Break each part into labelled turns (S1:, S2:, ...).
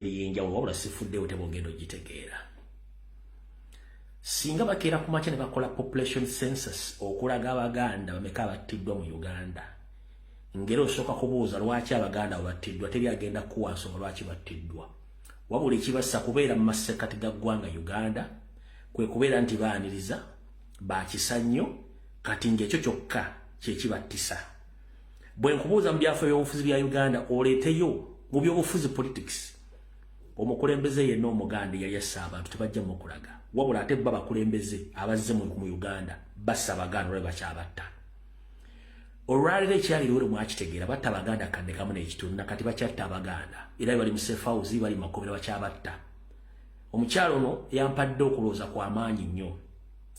S1: yenjawo wabula sifuddewo tebongenda ogitegeera. Singa bakeera ku makya ne bakola population census okulaga Abaganda bameka abattiddwa mu Uganda. Ngero osooka kubuuza lwaki Abaganda battiddwa teri agenda kuwa nsonga lwaki battiddwa. Wabula ekibassa kubeera mu masekati ga ggwanga Uganda kwe kubeera nti baaniriza baakisa nnyo kati ng'ekyo kyokka kye kibattisa. Bwe nkubuuza mu byafaayo by'obufuzi bya Uganda oleeteyo mu by'obufuzi politics omukulembeze yenna Omuganda yali assa abantu tebajja mu kulaga. Wabula ate baba bakulembeze abazze mu Uganda bassa Abaganda olwe bakyabatta. Olwaliro ekyaliro olu mwakitegeera batta Abaganda kadde kamu n'ekitundu nakati bakyatta Abaganda era bali mu safe house bali mu makomero bakyabatta. Omukyalo ono yampadde okulooza kwa maanyi nnyo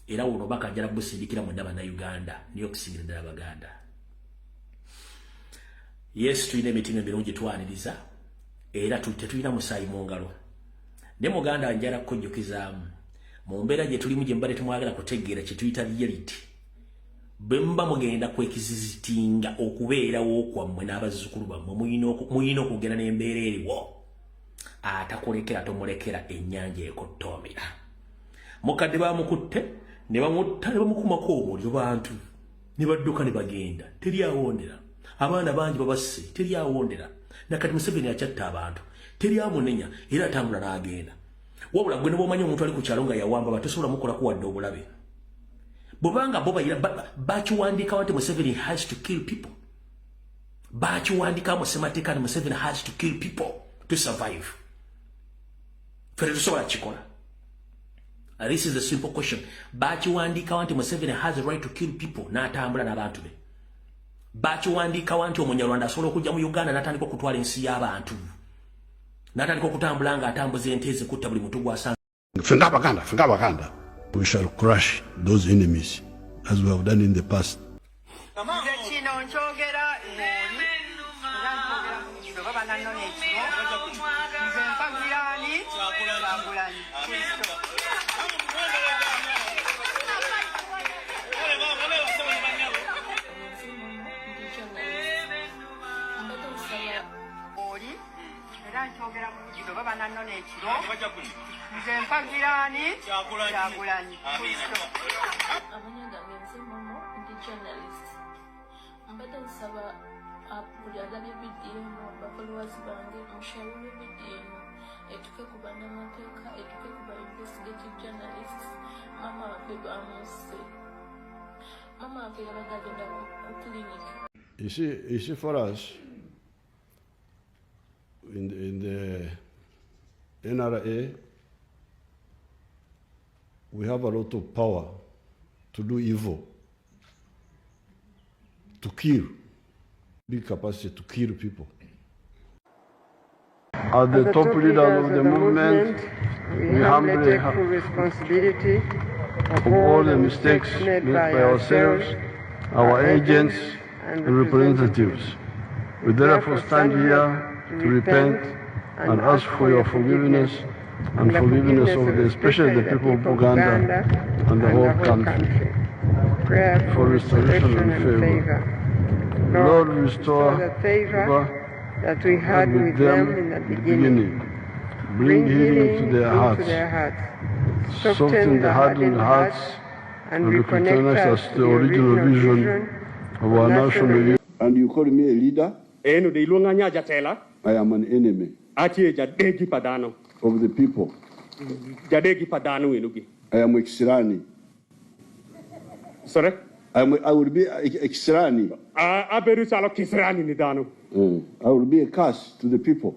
S1: era uno bakajjala busindikira mu ndaba na Uganda niyo okusingira ddala Abaganda. Yes, tulina emitima emirungi twaniriza era tetulina musaayi mu ngalo. Ne Muganda njala kujjukizaamu mu mbeera gye tulimu gye mbadde temwagala kutegeera kye tuyita reality. Bwe muba mugenda kwekizizitinga okubeerawo kwammwe n'abazzukulu bammwe muyina okugenda n'embeera eriwo. Atakulekera tomulekera ennyanja ekottoomera. Mukadde bamukutte ne bamutta ne bamukumako omuliro bantu ne badduka ne bagenda teri awondera. Abaana bangi babasse teri awondera. Nakati Museveni akyatta abantu teri amunenya era atambula n'agenda. Wabula gwe ne bw'omanyi omuntu ali ku kyalo nga yawamba batosobola mukolako wadde obulabe. Bobanga boba bakiwandika nti Museveni has to kill people. Bakiwandika mu ssemateeka nti Museveni has to kill people to survive. Fere tusobola kikola. This is a simple question. Bakiwandika nti Museveni has the right to kill people n'atambula n'abantu be. Bakiwandika nti Omunyarwanda asobola okujja mu Uganda n'atandika okutwala ensi y'abantu. N'atandika okutambula ng'atambuza ente ezikutta buli muntu gw'asanga.
S2: Fenga Abaganda. We shall crush those enemies as we have done in the past. You see, for us in the NRA, we have a lot of power to do evil, to kill, big capacity to kill people. As the top leaders of the movement, we humbly take full responsibility of all the mistakes made by ourselves, our agents, and representatives. We therefore stand here to repent and ask for your forgiveness and forgiveness of especially the people of Uganda and the whole country. For restoration and favor. Lord, restore the favor that we had with them in the beginning. Bring healing to their hearts. Soften the hardened hearts and reconnect us to the original vision of our national youth. And you call me a leader? I am an enemy of the people. I am Exirani.
S3: Sorry?
S2: I will be Exirani.
S3: I
S2: will be a curse to the people.